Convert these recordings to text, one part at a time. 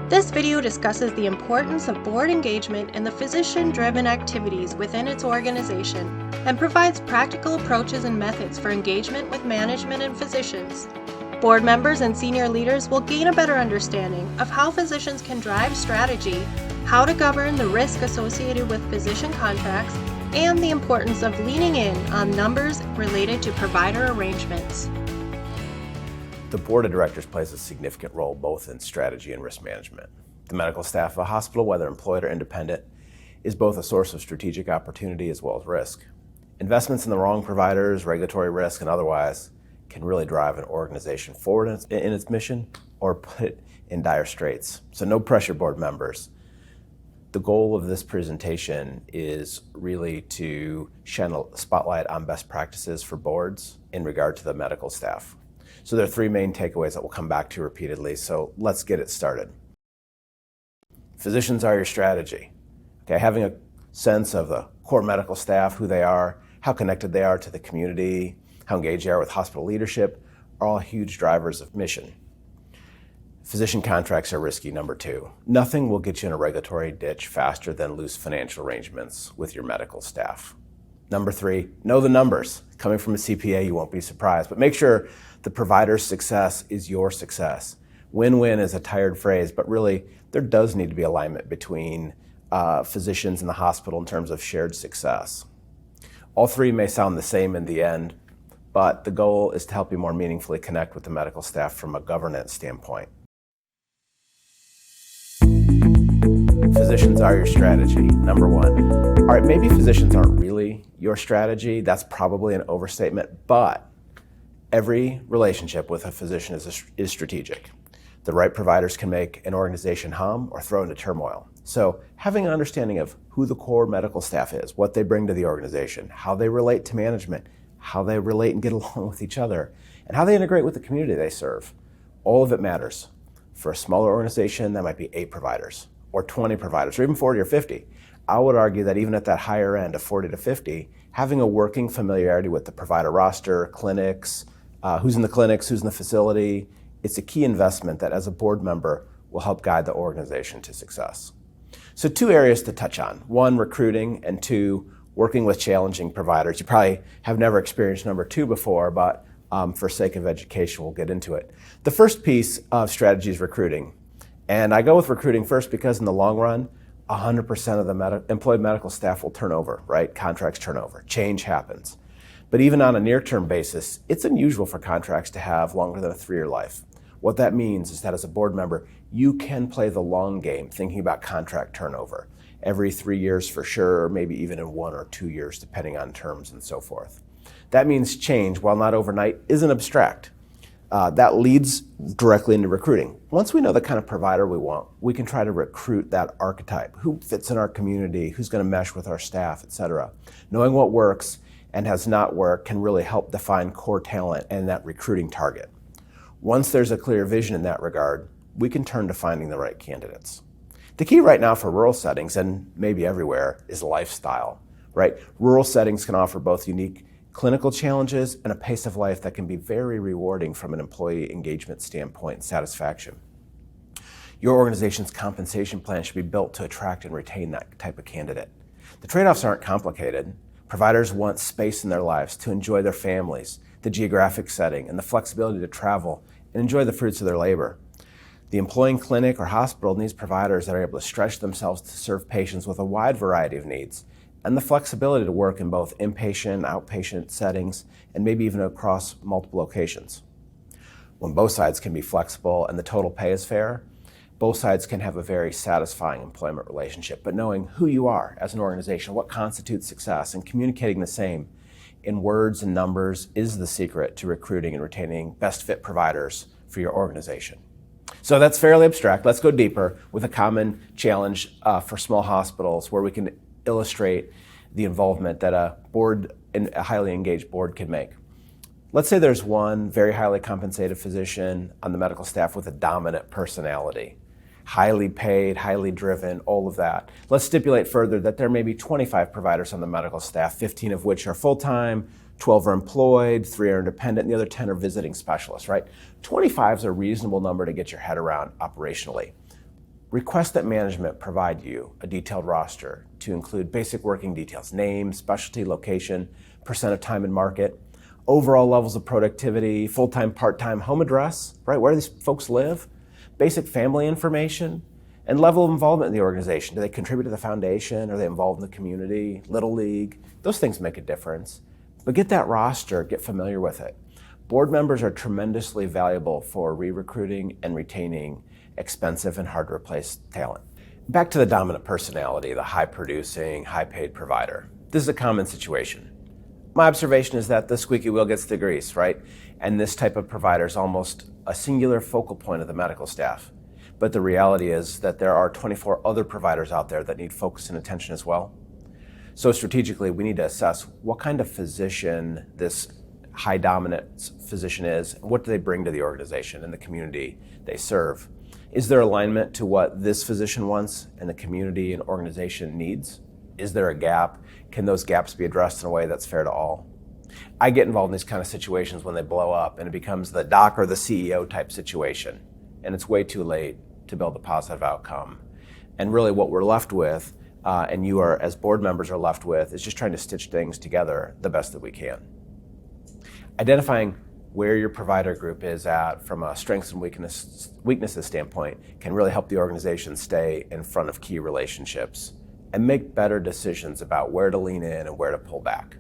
This video discusses the importance of board engagement and the physician-driven activities within its organization and provides practical approaches and methods for engagement with management and physicians. Board members and senior leaders will gain a better understanding of how physicians can drive strategy, how to govern the risk associated with physician contracts, and the importance of leaning in on numbers related to provider arrangements. The board of directors plays a significant role both in strategy and risk management. The medical staff of a hospital, whether employed or independent, is both a source of strategic opportunity as well as risk. Investments in the wrong providers, regulatory risk, and otherwise can really drive an organization forward in its mission or put it in dire straits. So no pressure, board members. The goal of this presentation is really to shine a spotlight on best practices for boards in regard to the medical staff. So there are three main takeaways that we'll come back to repeatedly, so let's get it started. Physicians are your strategy. Okay, having a sense of the core medical staff, who they are, how connected they are to the community, how engaged they are with hospital leadership, are all huge drivers of mission. Physician contracts are risky, number two. Nothing will get you in a regulatory ditch faster than loose financial arrangements with your medical staff. Number three, know the numbers. Coming from a CPA, you won't be surprised, but make sure the provider's success is your success. Win-win is a tired phrase, but really there does need to be alignment between physicians and the hospital in terms of shared success. All three may sound the same in the end, but the goal is to help you more meaningfully connect with the medical staff from a governance standpoint. Physicians are your strategy, number one. All right, maybe physicians aren't really your strategy. That's probably an overstatement, but every relationship with a physician is strategic. The right providers can make an organization hum or throw into turmoil. So having an understanding of who the core medical staff is, what they bring to the organization, how they relate to management, how they relate and get along with each other, and how they integrate with the community they serve, all of it matters. For a smaller organization, that might be 8 providers, or 20 providers, or even 40 or 50. I would argue that even at that higher end of 40 to 50, having a working familiarity with the provider roster, clinics, who's in the clinics, who's in the facility, it's a key investment that as a board member will help guide the organization to success. So 2 areas to touch on. 1, recruiting, and 2, working with challenging providers. You probably have never experienced number 2 before, but for sake of education, we'll get into it. The first piece of strategy is recruiting. And I go with recruiting first because in the long run, 100% of the employed medical staff will turn over, right? Contracts turn over, change happens. But even on a near-term basis, it's unusual for contracts to have longer than a 3-year life. What that means is that as a board member, you can play the long game thinking about contract turnover. Every 3 years for sure, or maybe even in 1 or 2 years, depending on terms and so forth. That means change, while not overnight, isn't abstract. That leads directly into recruiting. Once we know the kind of provider we want, we can try to recruit that archetype. Who fits in our community, who's going to mesh with our staff, etc. Knowing what works and has not worked can really help define core talent and that recruiting target. Once there's a clear vision in that regard, we can turn to finding the right candidates. The key right now for rural settings, and maybe everywhere, is lifestyle, right? Rural settings can offer both unique clinical challenges and a pace of life that can be very rewarding from an employee engagement standpoint and satisfaction. Your organization's compensation plan should be built to attract and retain that type of candidate. The trade-offs aren't complicated. Providers want space in their lives to enjoy their families, the geographic setting, and the flexibility to travel and enjoy the fruits of their labor. The employing clinic or hospital needs providers that are able to stretch themselves to serve patients with a wide variety of needs and the flexibility to work in both inpatient, outpatient settings, and maybe even across multiple locations. When both sides can be flexible and the total pay is fair, both sides can have a very satisfying employment relationship. But knowing who you are as an organization, what constitutes success, and communicating the same in words and numbers is the secret to recruiting and retaining best fit providers for your organization. So that's fairly abstract. Let's go deeper with a common challenge for small hospitals where we can illustrate the involvement that a highly engaged board can make. Let's say there's one very highly compensated physician on the medical staff with a dominant personality, highly paid, highly driven, all of that. Let's stipulate further that there may be 25 providers on the medical staff, 15 of which are full-time, 12 are employed, 3 are independent, and the other 10 are visiting specialists, right? 25 is a reasonable number to get your head around operationally. Request that management provide you a detailed roster to include basic working details, name, specialty, location, percent of time in market, overall levels of productivity, full-time, part-time, home address, right, where these folks live, basic family information, and level of involvement in the organization. Do they contribute to the foundation? Are they involved in the community, Little League? Those things make a difference. But get that roster, get familiar with it. Board members are tremendously valuable for re-recruiting and retaining expensive and hard to replace talent. Back to the dominant personality, the high-producing, high-paid provider. This is a common situation. My observation is that the squeaky wheel gets the grease, right? And this type of provider is almost a singular focal point of the medical staff. But the reality is that there are 24 other providers out there that need focus and attention as well. So strategically, we need to assess what kind of physician this high dominance physician is, and what do they bring to the organization and the community they serve. Is there alignment to what this physician wants and the community and organization needs? Is there a gap? Can those gaps be addressed in a way that's fair to all? I get involved in these kind of situations when they blow up and it becomes the doc or the CEO type situation, and it's way too late to build a positive outcome. And really what we're left with, and you are as board members are left with, is just trying to stitch things together the best that we can. Identifying where your provider group is at from a strengths and weaknesses standpoint can really help the organization stay in front of key relationships and make better decisions about where to lean in and where to pull back.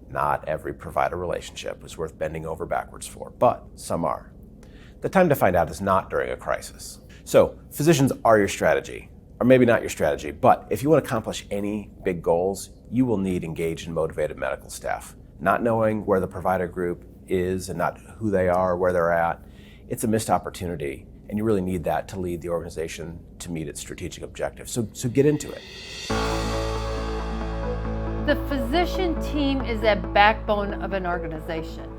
Not every provider relationship is worth bending over backwards for, but some are. The time to find out is not during a crisis. So physicians are your strategy, or maybe not your strategy, but if you want to accomplish any big goals, you will need engaged and motivated medical staff. Not knowing where the provider group is and not who they are, where they're at, it's a missed opportunity, and you really need that to lead the organization to meet its strategic objectives. So get into it. The physician team is a backbone of an organization.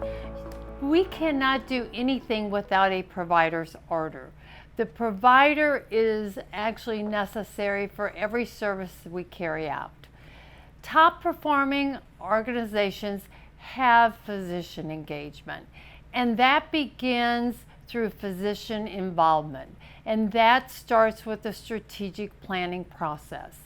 We cannot do anything without a provider's order. The provider is actually necessary for every service we carry out. Top performing organizations have physician engagement, and that begins through physician involvement, and that starts with the strategic planning process.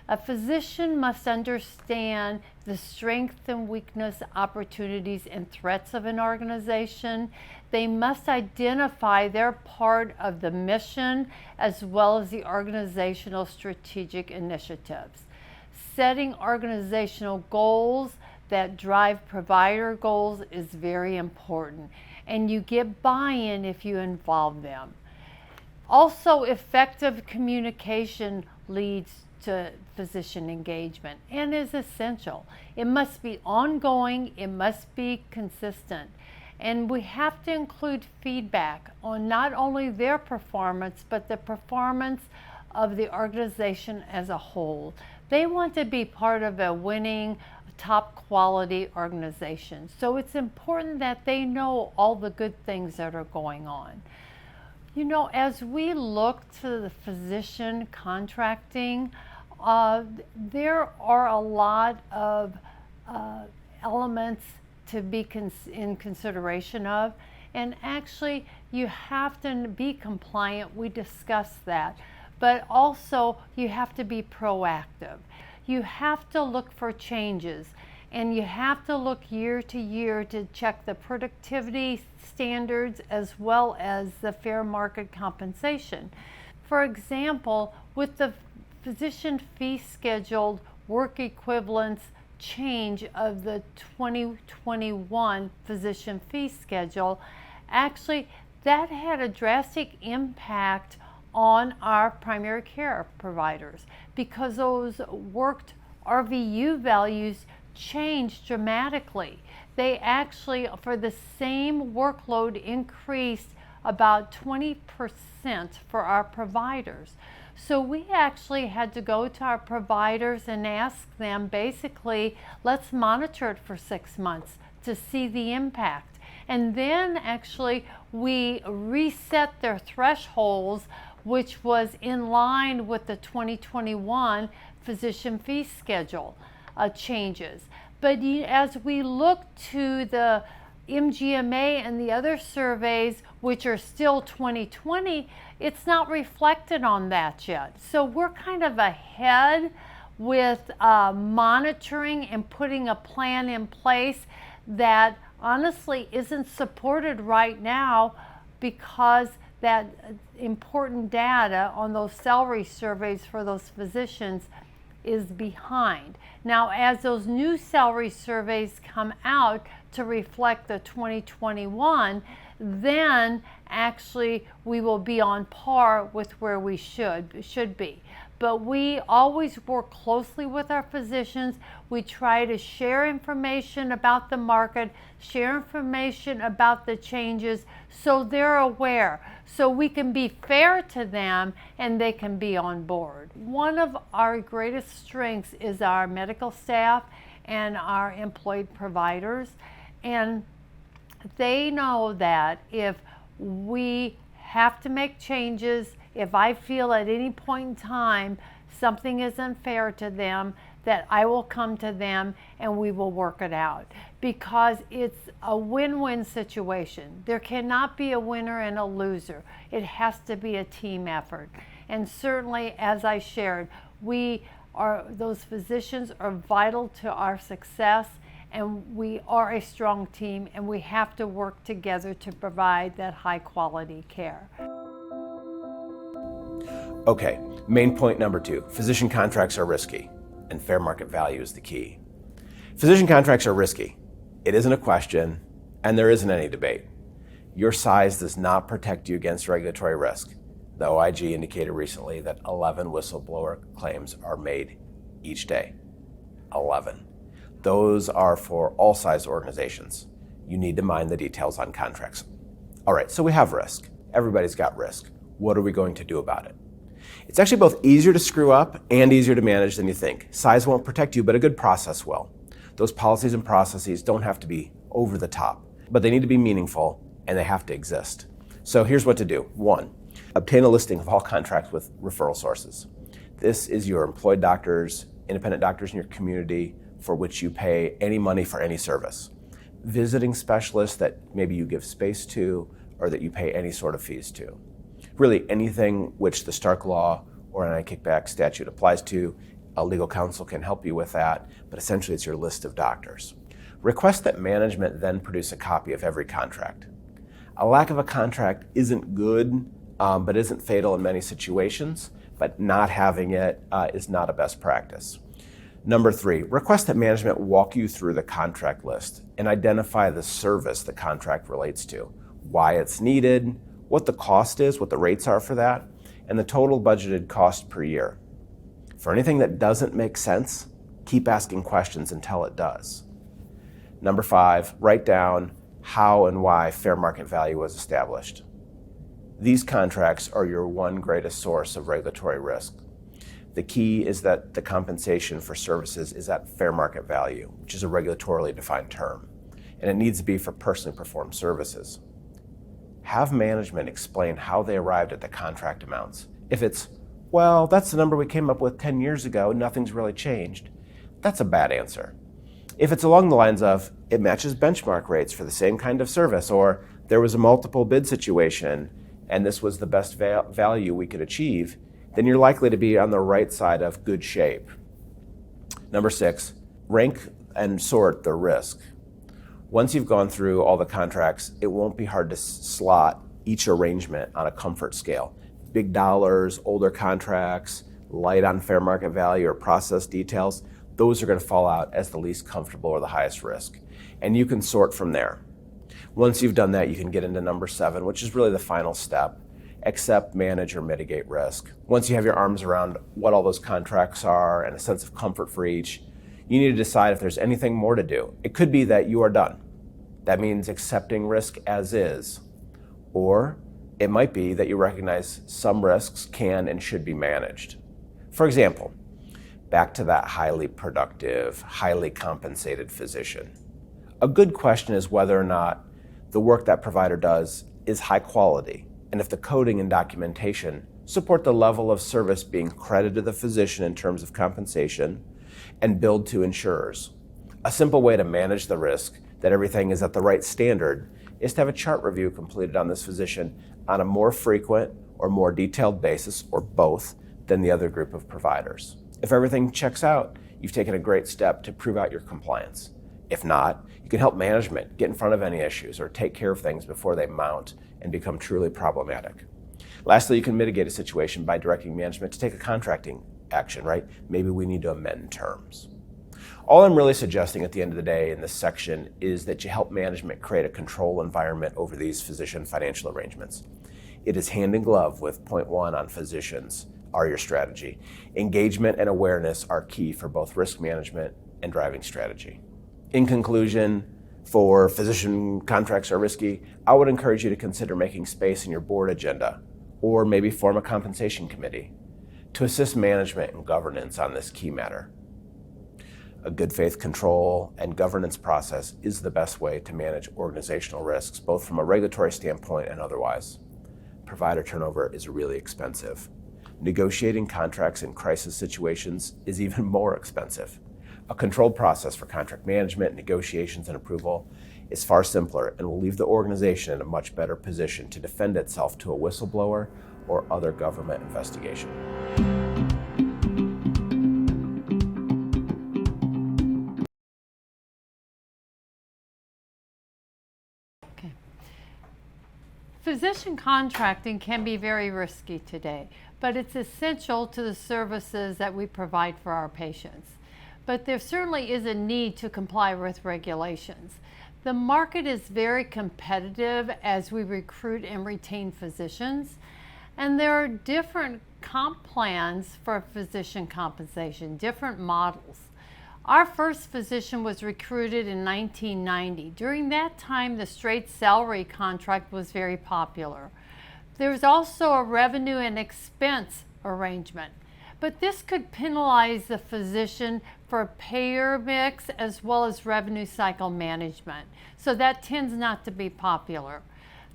A physician must understand the strength and weakness, opportunities, and threats of an organization. They must identify their part of the mission as well as the organizational strategic initiatives. Setting organizational goals that drive provider goals is very important, and you get buy-in if you involve them. Also, effective communication leads to physician engagement and is essential. It must be ongoing, it must be consistent, and we have to include feedback on not only their performance but the performance of the organization as a whole. They want to be part of a winning, top quality organization, so it's important that they know all the good things that are going on. You know, as we look to the physician contracting, there are a lot of elements to be in consideration of, and actually you have to be compliant. We discussed that, but also you have to be proactive. You have to look for changes, and you have to look year to year to check the productivity standards as well as the fair market compensation. For example, with the physician fee scheduled work equivalence change of the 2021 physician fee schedule, actually that had a drastic impact on our primary care providers because those worked RVU values changed dramatically. They actually, for the same workload, increased about 20% for our providers. So we actually had to go to our providers and ask them, basically, let's monitor it for 6 months to see the impact. And then actually we reset their thresholds, which was in line with the 2021 physician fee schedule changes. But as we look to the MGMA and the other surveys, which are still 2020, it's not reflected on that yet. So we're kind of ahead with monitoring and putting a plan in place that honestly isn't supported right now because that important data on those salary surveys for those physicians is behind. Now, as those new salary surveys come out to reflect the 2021, then actually we will be on par with where we should be. But we always work closely with our physicians. We try to share information about the market, share information about the changes so they're aware, so we can be fair to them and they can be on board. One of our greatest strengths is our medical staff and our employed providers. And they know that if we have to make changes, if I feel at any point in time something isn't fair to them, that I will come to them and we will work it out, because it's a win-win situation. There cannot be a winner and a loser. It has to be a team effort. And certainly, as I shared, those physicians are vital to our success, and we are a strong team, and we have to work together to provide that high quality care. Okay, main point number 2, physician contracts are risky, and fair market value is the key. Physician contracts are risky. It isn't a question, and there isn't any debate. Your size does not protect you against regulatory risk. The OIG indicated recently that 11 whistleblower claims are made each day. 11. Those are for all size organizations. You need to mind the details on contracts. All right, so we have risk. Everybody's got risk. What are we going to do about it? It's actually both easier to screw up and easier to manage than you think. Size won't protect you, but a good process will. Those policies and processes don't have to be over the top, but they need to be meaningful and they have to exist. So here's what to do. 1, obtain a listing of all contracts with referral sources. This is your employed doctors, independent doctors in your community for which you pay any money for any service. Visiting specialists that maybe you give space to or that you pay any sort of fees to. Really anything which the Stark Law or an anti-kickback statute applies to. A legal counsel can help you with that, but essentially it's your list of doctors. Request that management then produce a copy of every contract. A lack of a contract isn't good, but isn't fatal in many situations, but not having it is not a best practice. Number 3, request that management walk you through the contract list and identify the service the contract relates to, why it's needed, what the cost is, what the rates are for that, and the total budgeted cost per year. For anything that doesn't make sense, keep asking questions until it does. Number 5, write down how and why fair market value was established. These contracts are your one greatest source of regulatory risk. The key is that the compensation for services is at fair market value, which is a regulatorily defined term, and it needs to be for personally performed services. Have management explain how they arrived at the contract amounts. If it's, well, that's the number we came up with 10 years ago, nothing's really changed, that's a bad answer. If it's along the lines of, it matches benchmark rates for the same kind of service, or there was a multiple bid situation and this was the best value we could achieve, then you're likely to be on the right side of good shape. Number 6, rank and sort the risk. Once you've gone through all the contracts, it won't be hard to slot each arrangement on a comfort scale. Big dollars, older contracts, light on fair market value or process details, those are going to fall out as the least comfortable or the highest risk. And you can sort from there. Once you've done that, you can get into number 7, which is really the final step. Accept, manage, or mitigate risk. Once you have your arms around what all those contracts are and a sense of comfort for each, you need to decide if there's anything more to do. It could be that you are done. That means accepting risk as is. Or it might be that you recognize some risks can and should be managed. For example, back to that highly productive, highly compensated physician. A good question is whether or not the work that provider does is high quality, and if the coding and documentation support the level of service being credited to the physician in terms of compensation and billed to insurers. A simple way to manage the risk that everything is at the right standard is to have a chart review completed on this physician on a more frequent or more detailed basis, or both, than the other group of providers. If everything checks out, you've taken a great step to prove out your compliance. If not, you can help management get in front of any issues or take care of things before they mount and become truly problematic. Lastly, you can mitigate a situation by directing management to take a contracting action, right? Maybe we need to amend terms. All I'm really suggesting at the end of the day in this section is that you help management create a control environment over these physician financial arrangements. It is hand in glove with point 1 on physicians are your strategy. Engagement and awareness are key for both risk management and driving strategy. In conclusion, for physician contracts are risky, I would encourage you to consider making space in your board agenda, or maybe form a compensation committee to assist management and governance on this key matter. A good faith control and governance process is the best way to manage organizational risks, both from a regulatory standpoint and otherwise. Provider turnover is really expensive. Negotiating contracts in crisis situations is even more expensive. A controlled process for contract management, negotiations, and approval is far simpler and will leave the organization in a much better position to defend itself to a whistleblower or other government investigation. Okay. Physician contracting can be very risky today, but it's essential to the services that we provide for our patients. But there certainly is a need to comply with regulations. The market is very competitive as we recruit and retain physicians, and there are different comp plans for physician compensation, different models. Our first physician was recruited in 1990. During that time, the straight salary contract was very popular. There was also a revenue and expense arrangement, but this could penalize the physician for payer mix as well as revenue cycle management. So that tends not to be popular.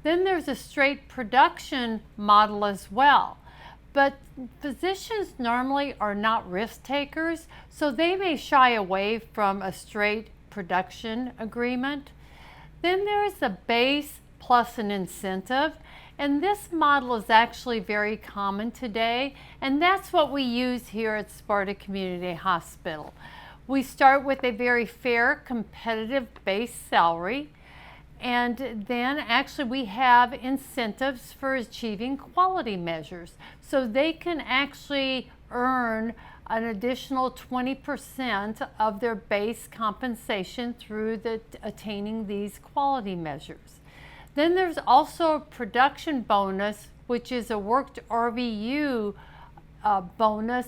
Then there's a straight production model as well. But physicians normally are not risk takers, so they may shy away from a straight production agreement. Then there is a base plus an incentive, and this model is actually very common today, and that's what we use here at Sparta Community Hospital. We start with a very fair, competitive base salary, and then actually we have incentives for achieving quality measures. So they can actually earn an additional 20% of their base compensation through attaining these quality measures. Then there's also a production bonus, which is a worked RVU bonus,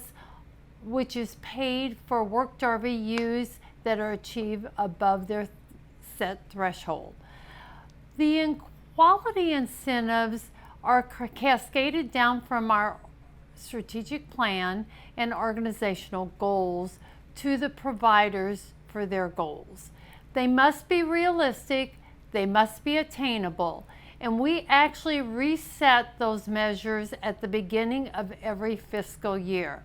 which is paid for worked RVUs that are achieved above their set threshold. The quality incentives are cascaded down from our strategic plan and organizational goals to the providers for their goals. They must be realistic, they must be attainable, and we actually reset those measures at the beginning of every fiscal year.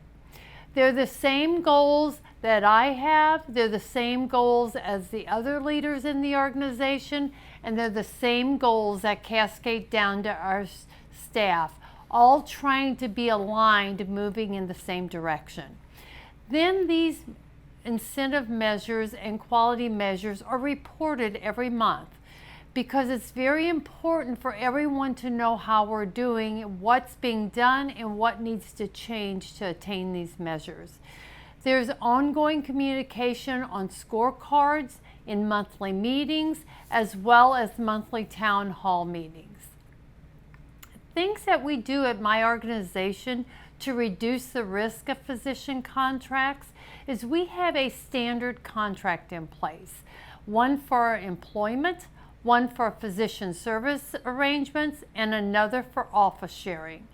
They're the same goals that I have, they're the same goals as the other leaders in the organization, and they're the same goals that cascade down to our staff, all trying to be aligned, moving in the same direction. Then these incentive measures and quality measures are reported every month, because it's very important for everyone to know how we're doing, what's being done, and what needs to change to attain these measures. There's ongoing communication on scorecards in monthly meetings, as well as monthly town hall meetings. Things that we do at my organization to reduce the risk of physician contracts is we have a standard contract in place, one for employment, one for physician service arrangements, and another for office sharing.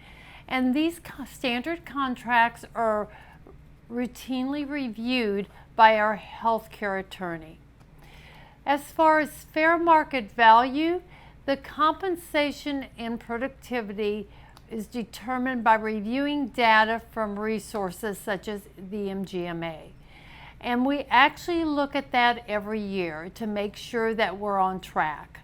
And these standard contracts are routinely reviewed by our healthcare attorney. As far as fair market value, the compensation and productivity is determined by reviewing data from resources such as the MGMA. And we actually look at that every year to make sure that we're on track.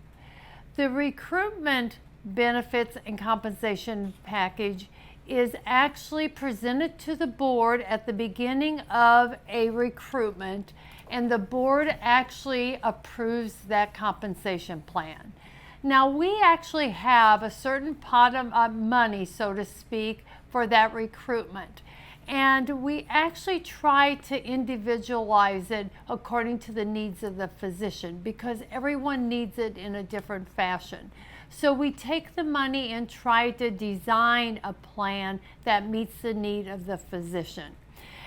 The recruitment benefits and compensation package is actually presented to the board at the beginning of a recruitment, and the board actually approves that compensation plan. Now, we actually have a certain pot of money, so to speak, for that recruitment. And we actually try to individualize it according to the needs of the physician, because everyone needs it in a different fashion. So we take the money and try to design a plan that meets the need of the physician.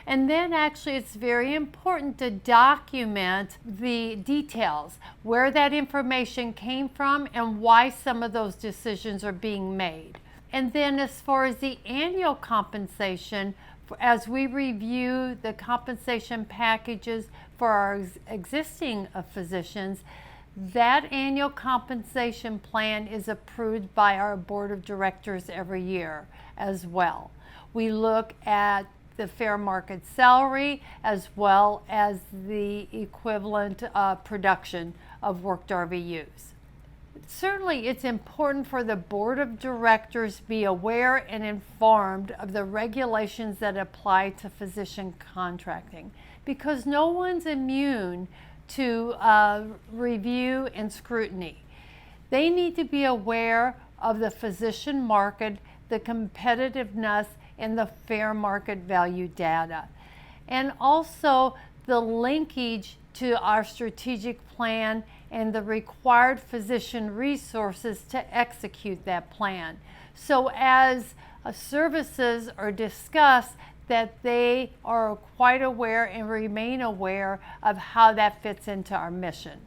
And then actually it's very important to document the details, where that information came from and why some of those decisions are being made. And then as far as the annual compensation, as we review the compensation packages for our existing physicians, that annual compensation plan is approved by our board of directors every year as well. We look at the fair market salary as well as the equivalent production of worked RVUs. Certainly, it's important for the board of directors be aware and informed of the regulations that apply to physician contracting, because no one's immune to review and scrutiny. They need to be aware of the physician market, the competitiveness, and the fair market value data. And also the linkage to our strategic plan and the required physician resources to execute that plan. So as services are discussed, that they are quite aware and remain aware of how that fits into our mission.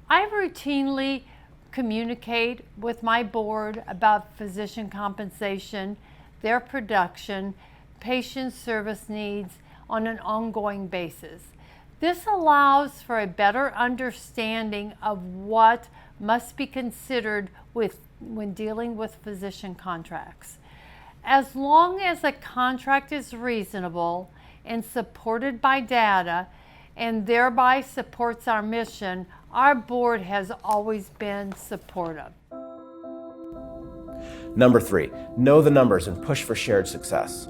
I routinely communicate with my board about physician compensation, their production, patient service needs on an ongoing basis. This allows for a better understanding of what must be considered when dealing with physician contracts. As long as a contract is reasonable and supported by data and thereby supports our mission, our board has always been supportive. Number 3, know the numbers and push for shared success.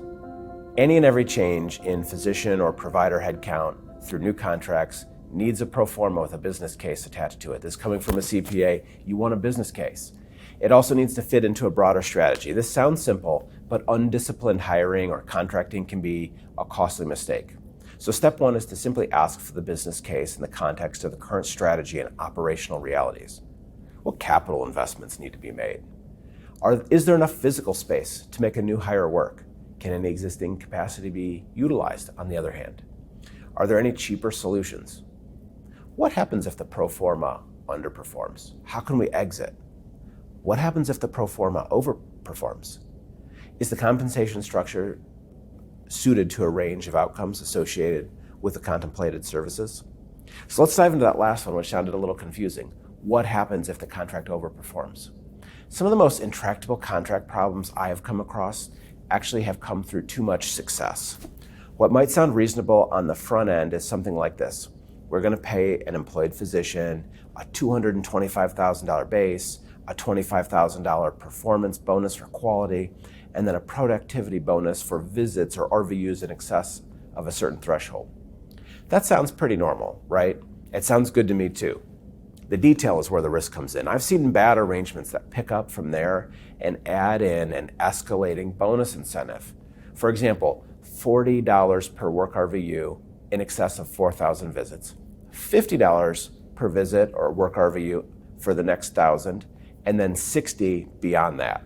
Any and every change in physician or provider headcount through new contracts needs a pro forma with a business case attached to it. This is coming from a CPA, you want a business case. It also needs to fit into a broader strategy. This sounds simple, but undisciplined hiring or contracting can be a costly mistake. So step 1 is to simply ask for the business case in the context of the current strategy and operational realities. What capital investments need to be made? Is there enough physical space to make a new hire work? Can any existing capacity be utilized, on the other hand? Are there any cheaper solutions? What happens if the pro forma underperforms? How can we exit? What happens if the pro forma overperforms? Is the compensation structure suited to a range of outcomes associated with the contemplated services? So let's dive into that last one, which sounded a little confusing. What happens if the contract overperforms? Some of the most intractable contract problems I have come across actually have come through too much success. What might sound reasonable on the front end is something like this. We're going to pay an employed physician a $225,000 base, a $25,000 performance bonus for quality, and then a productivity bonus for visits or RVUs in excess of a certain threshold. That sounds pretty normal, right? It sounds good to me too. The detail is where the risk comes in. I've seen bad arrangements that pick up from there and add in an escalating bonus incentive. For example, $40 per work RVU in excess of 4,000 visits, $50 per visit or work RVU for the next 1,000, and then $60 beyond that.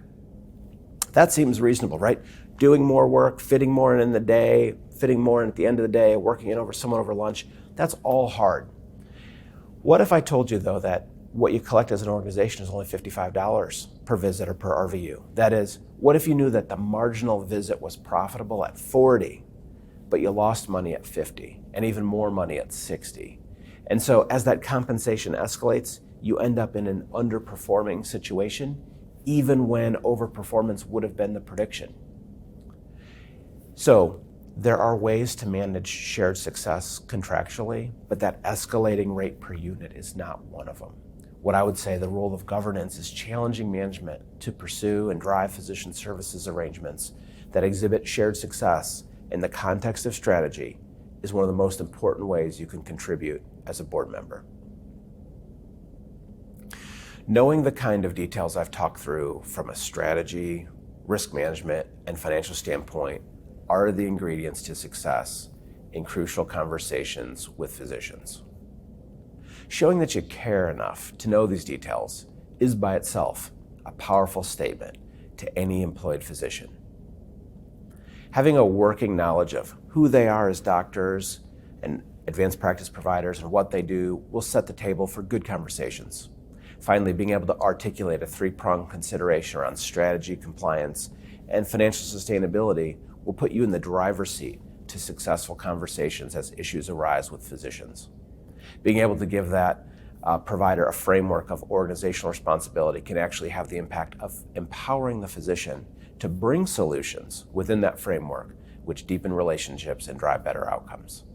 That seems reasonable, right? Doing more work, fitting more in the day, fitting more in at the end of the day, working in over someone over lunch, that's all hard. What if I told you, though, that what you collect as an organization is only $55 per visit or per RVU? That is, what if you knew that the marginal visit was profitable at 40, but you lost money at 50, and even more money at 60? And so as that compensation escalates, you end up in an underperforming situation, even when overperformance would have been the prediction. So There are ways to manage shared success contractually, but that escalating rate per unit is not one of them. What I would say the role of governance is challenging management to pursue and drive physician services arrangements that exhibit shared success in the context of strategy is one of the most important ways you can contribute as a board member. Knowing the kind of details I've talked through from a strategy, risk management, and financial standpoint are the ingredients to success in crucial conversations with physicians. Showing that you care enough to know these details is by itself a powerful statement to any employed physician. Having a working knowledge of who they are as doctors and advanced practice providers and what they do will set the table for good conversations. Finally, being able to articulate a three-pronged consideration around strategy, compliance, and financial sustainability will put you in the driver's seat to successful conversations as issues arise with physicians. Being able to give that provider a framework of organizational responsibility can actually have the impact of empowering the physician to bring solutions within that framework which deepen relationships and drive better outcomes.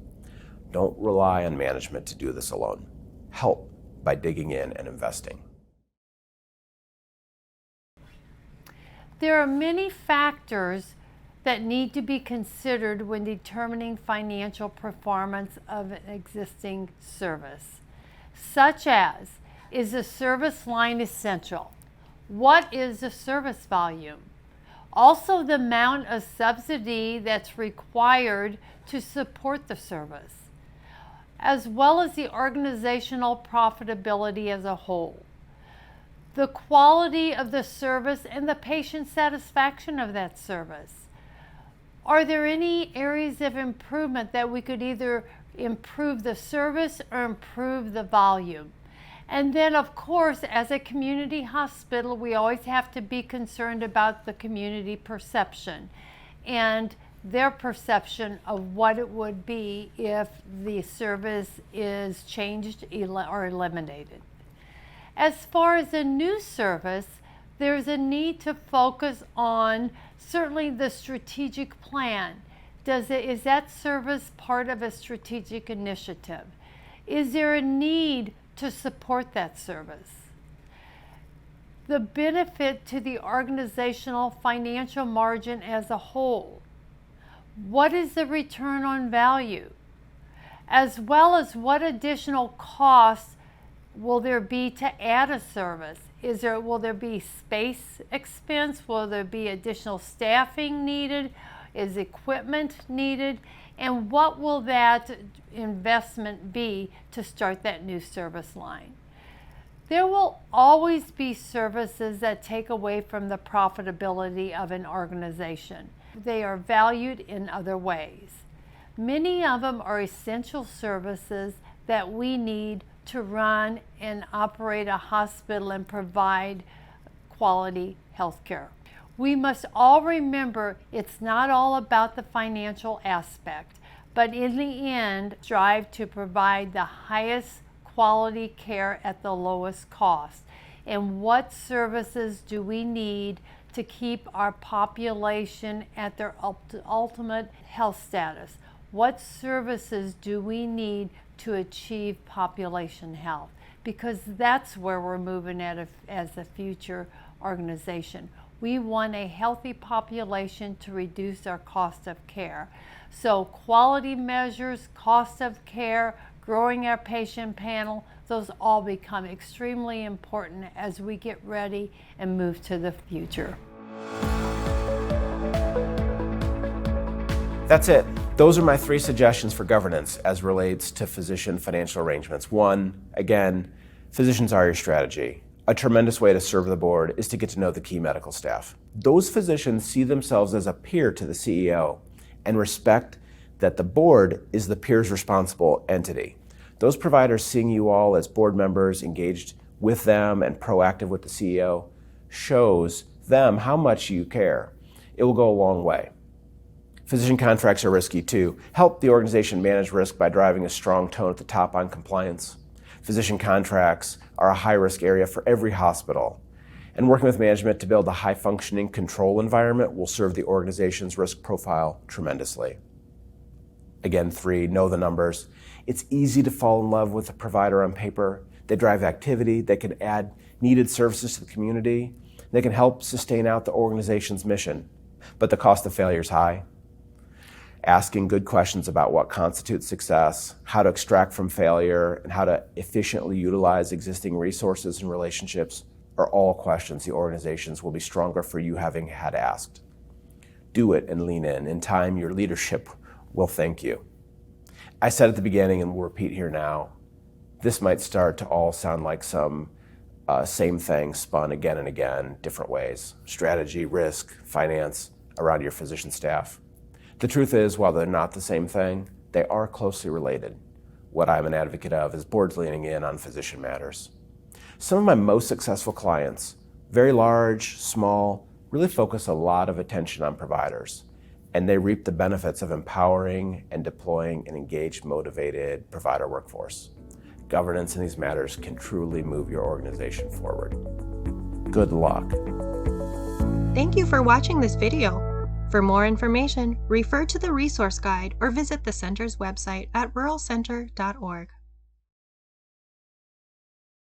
Don't rely on management to do this alone. Help by digging in and investing. There are many factors that need to be considered when determining financial performance of an existing service, such as, is the service line essential? What is the service volume? Also, the amount of subsidy that's required to support the service, as well as the organizational profitability as a whole, the quality of the service and the patient satisfaction of that service. Are there any areas of improvement that we could either improve the service or improve the volume? And then, of course, as a community hospital, we always have to be concerned about the community perception and their perception of what it would be if the service is changed or eliminated. As far as a new service, there's a need to focus on certainly the strategic plan. Is that service part of a strategic initiative? Is there a need to support that service? The benefit to the organizational financial margin as a whole. What is the return on value? As well as what additional costs will there be to add a service? Will there be space expense? Will there be additional staffing needed? Is equipment needed? And what will that investment be to start that new service line? There will always be services that take away from the profitability of an organization. They are valued in other ways. Many of them are essential services that we need to run and operate a hospital and provide quality health care. We must all remember it's not all about the financial aspect, but in the end, strive to provide the highest quality care at the lowest cost. And what services do we need to keep our population at their ultimate health status? What services do we need to achieve population health? Because that's where we're moving at as a future organization. We want a healthy population to reduce our cost of care. So quality measures, cost of care, growing our patient panel, those all become extremely important as we get ready and move to the future. That's it. Those are my 3 suggestions for governance as relates to physician financial arrangements. 1, again, physicians are your strategy. A tremendous way to serve the board is to get to know the key medical staff. Those physicians see themselves as a peer to the CEO and respect that the board is the peer's responsible entity. Those providers seeing you all as board members engaged with them and proactive with the CEO shows them how much you care. It will go a long way. Physician contracts are risky too. Help the organization manage risk by driving a strong tone at the top on compliance. Physician contracts are a high-risk area for every hospital, and working with management to build a high-functioning control environment will serve the organization's risk profile tremendously. Again, 3, know the numbers. It's easy to fall in love with a provider on paper. They drive activity, they can add needed services to the community, they can help sustain out the organization's mission. But the cost of failure is high. Asking good questions about what constitutes success, how to extract from failure, and how to efficiently utilize existing resources and relationships are all questions the organizations will be stronger for you having had asked. Do it and lean in. In time, your leadership will thank you. I said at the beginning, and we'll repeat here now, this might start to all sound like some same thing spun again and again, different ways. Strategy, risk, finance around your physician staff. The truth is, while they're not the same thing, they are closely related. What I'm an advocate of is boards leaning in on physician matters. Some of my most successful clients, very large, small, really focus a lot of attention on providers, and they reap the benefits of empowering and deploying an engaged, motivated provider workforce. Governance in these matters can truly move your organization forward. Good luck. Thank you for watching this video. For more information, refer to the resource guide or visit the Center's website at ruralcenter.org.